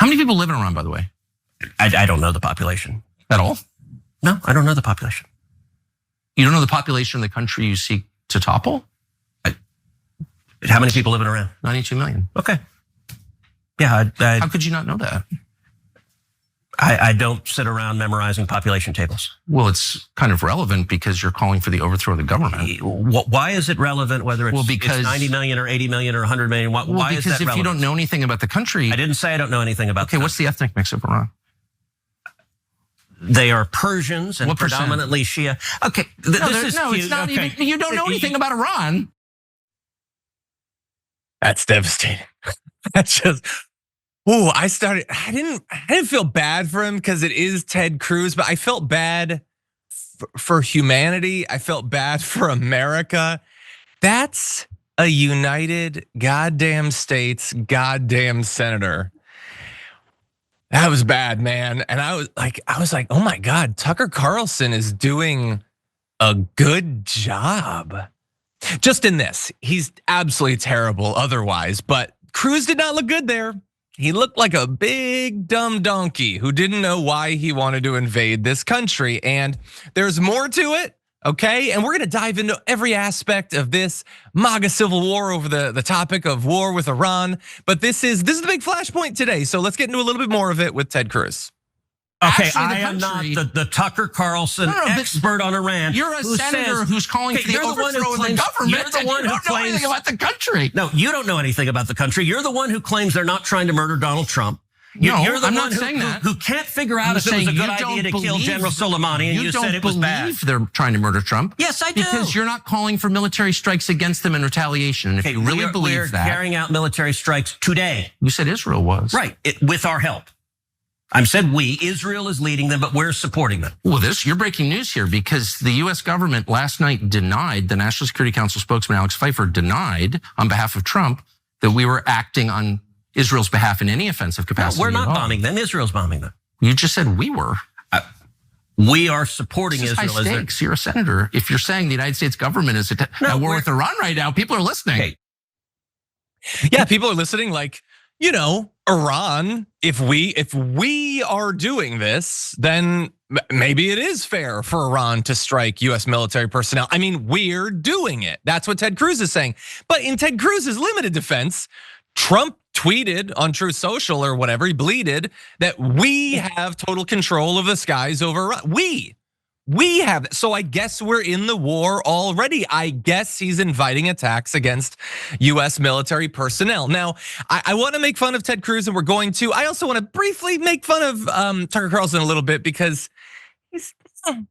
How many people live in Iran, by the way? I don't know the population. At all? No, I don't know the population. You don't know the population of the country you seek to topple? How many people live in Iran? 92 million. Okay. Yeah, How could you not know that? I don't sit around memorizing population tables. Well, it's kind of relevant because you're calling for the overthrow of the government. Why is it relevant whether it's, because, it's 90 million or 80 million or 100 million? Why is that relevant? Because if you don't know anything about the country... I didn't say I don't know anything about Okay, what's the ethnic mix of Iran? They are Persians and predominantly Shia. Okay, it's not even... You don't know anything about Iran. That's devastating. That's just... Ooh, I didn't feel bad for him because it is Ted Cruz, but I felt bad for humanity. I felt bad for America. That's a United goddamn States goddamn senator. That was bad, man. And I was like, oh my God, Tucker Carlson is doing a good job. Just in this, he's absolutely terrible otherwise, but Cruz did not look good there. He looked like a big dumb donkey who didn't know why he wanted to invade this country. And there's more to it, okay? And we're gonna dive into every aspect of this MAGA civil war over the topic of war with Iran. But this is the big flashpoint today. So let's get into a little bit more of it with Ted Cruz. Okay, I am not the Tucker Carlson expert on Iran. You're a senator who's calling for the overthrow of the government. You're the one who claims anything about the country. No, you don't know anything about the country. You're the one who claims they're not trying to murder Donald Trump. You're the one who can't figure out if it was a good idea to kill General Soleimani, and you said it was bad. You don't believe they're trying to murder Trump. Yes, I do. Because you're not calling for military strikes against them in retaliation. And if you really believe that, we're carrying out military strikes today. You said Israel was. Right, with our help. I said we, Israel is leading them, but we're supporting them. Well, you're breaking news here because the US government last night denied, the National Security Council spokesman Alex Pfeiffer denied on behalf of Trump that we were acting on Israel's behalf in any offensive capacity. No, we're not bombing them, Israel's bombing them. You just said we were. We are supporting Israel. High stakes. You're a senator. If you're saying the United States government is at war with Iran right now, people are listening. Okay. Yeah, people are listening like, Iran, if we are doing this, then maybe it is fair for Iran to strike US military personnel. I mean, we're doing it. That's what Ted Cruz is saying. But in Ted Cruz's limited defense, Trump tweeted on Truth Social or whatever, he bleated that we have total control of the skies over Iran. We have, so I guess we're in the war already. I guess he's inviting attacks against US military personnel. Now, I wanna make fun of Ted Cruz and we're going to. I also wanna briefly make fun of Tucker Carlson a little bit because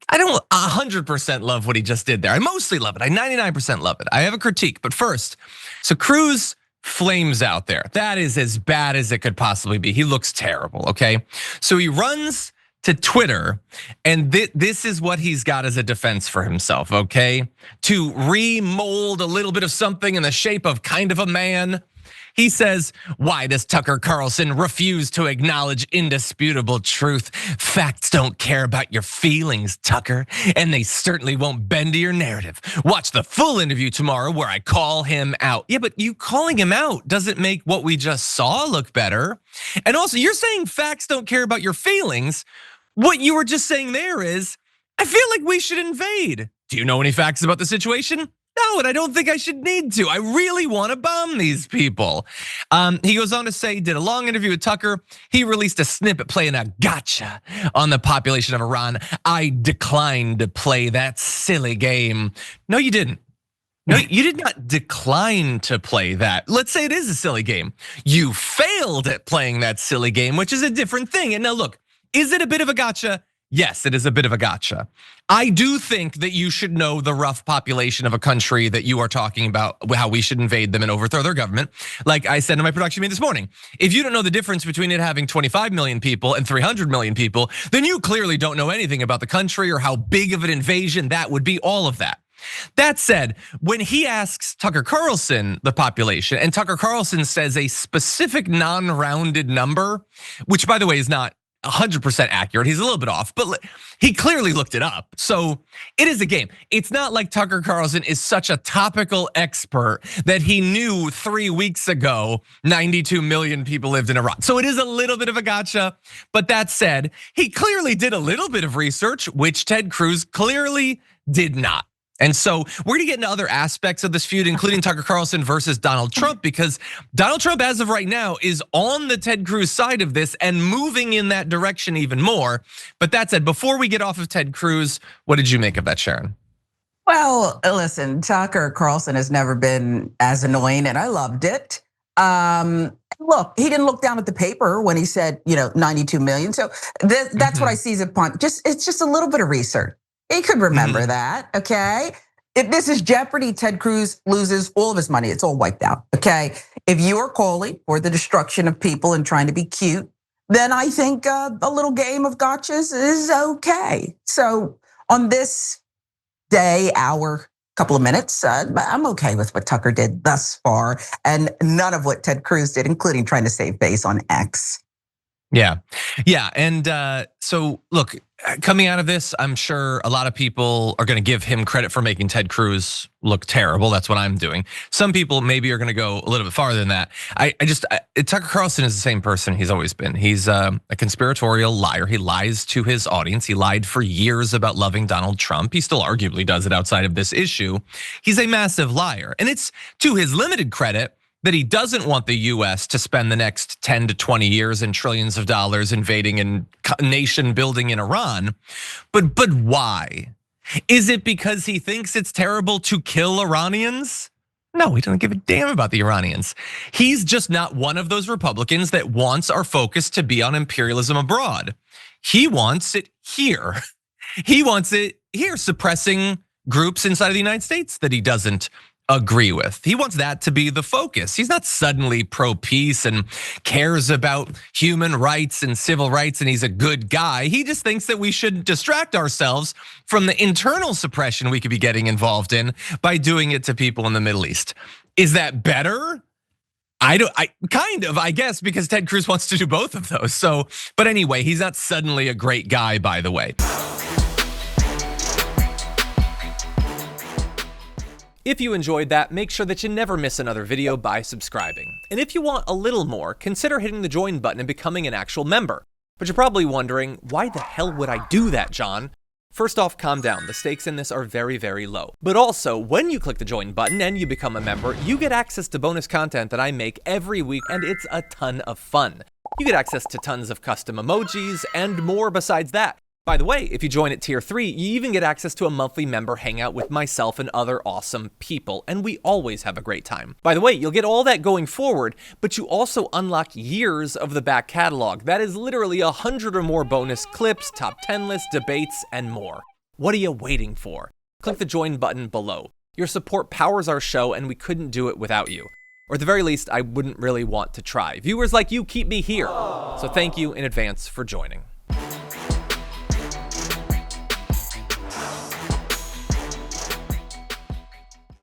I don't 100% love what he just did there. I mostly love it, I 99% love it. I have a critique, but first, so Cruz flames out there. That is as bad as it could possibly be. He looks terrible, okay? So he runs to Twitter, and this is what he's got as a defense for himself, okay? To remold a little bit of something in the shape of kind of a man. He says, why does Tucker Carlson refuse to acknowledge indisputable truth? Facts don't care about your feelings, Tucker, and they certainly won't bend to your narrative. Watch the full interview tomorrow where I call him out. Yeah, but you calling him out doesn't make what we just saw look better. And also, you're saying facts don't care about your feelings. What you were just saying there is, I feel like we should invade. Do you know any facts about the situation? No, and I don't think I should need to. I really want to bomb these people. He goes on to say, did a long interview with Tucker. He released a snippet playing a gotcha on the population of Iran. I declined to play that silly game. No, you didn't. No, you did not decline to play that. Let's say it is a silly game. You failed at playing that silly game, which is a different thing. And now look, is it a bit of a gotcha? Yes, it is a bit of a gotcha. I do think that you should know the rough population of a country that you are talking about, how we should invade them and overthrow their government. Like I said in my production meeting this morning, if you don't know the difference between it having 25 million people and 300 million people, then you clearly don't know anything about the country or how big of an invasion that would be, all of that. That said, when he asks Tucker Carlson the population, and Tucker Carlson says a specific non-rounded number, which by the way is not 100% accurate. He's a little bit off, but he clearly looked it up. So it is a game. It's not like Tucker Carlson is such a topical expert that he knew 3 weeks ago 92 million people lived in Iran. So it is a little bit of a gotcha. But that said, he clearly did a little bit of research, which Ted Cruz clearly did not. And so we're gonna get into other aspects of this feud, including Tucker Carlson versus Donald Trump, because Donald Trump, as of right now, is on the Ted Cruz side of this and moving in that direction even more. But that said, before we get off of Ted Cruz, what did you make of that, Sharon? Well, listen, Tucker Carlson has never been as annoying, and I loved it. Look, he didn't look down at the paper when he said, 92 million. So that's what I see as a punt. It's just a little bit of research. He could remember that, okay? If this is Jeopardy, Ted Cruz loses all of his money. It's all wiped out, okay? If you are calling for the destruction of people and trying to be cute, then I think a little game of gotchas is okay. So on this day, hour, couple of minutes, I'm okay with what Tucker did thus far, and none of what Ted Cruz did, including trying to save face on X. Yeah, and so look, coming out of this, I'm sure a lot of people are gonna give him credit for making Ted Cruz look terrible. That's what I'm doing. Some people maybe are gonna go a little bit farther than that. Tucker Carlson is the same person he's always been. He's a conspiratorial liar. He lies to his audience. He lied for years about loving Donald Trump. He still arguably does it outside of this issue. He's a massive liar, and it's to his limited credit that he doesn't want the US to spend the next 10 to 20 years and trillions of dollars invading and nation building in Iran. But why? Is it because he thinks it's terrible to kill Iranians? No, he doesn't give a damn about the Iranians. He's just not one of those Republicans that wants our focus to be on imperialism abroad. He wants it here. He wants it here, suppressing groups inside of the United States that he doesn't agree with. He wants that to be the focus. He's not suddenly pro-peace and cares about human rights and civil rights and he's a good guy. He just thinks that we should distract ourselves from the internal suppression we could be getting involved in by doing it to people in the Middle East. Is that better? I guess, because Ted Cruz wants to do both of those. So, but anyway, he's not suddenly a great guy, by the way. If you enjoyed that, make sure that you never miss another video by subscribing. And if you want a little more, consider hitting the join button and becoming an actual member. But you're probably wondering, why the hell would I do that, John? First off, calm down. The stakes in this are very, very low. But also, when you click the join button and you become a member, you get access to bonus content that I make every week, and it's a ton of fun. You get access to tons of custom emojis and more besides that. By the way, if you join at tier 3, you even get access to a monthly member hangout with myself and other awesome people, and we always have a great time. By the way, you'll get all that going forward, but you also unlock years of the back catalog. That is literally 100 or more bonus clips, top 10 lists, debates, and more. What are you waiting for? Click the join button below. Your support powers our show, and we couldn't do it without you. Or at the very least, I wouldn't really want to try. Viewers like you keep me here. So thank you in advance for joining.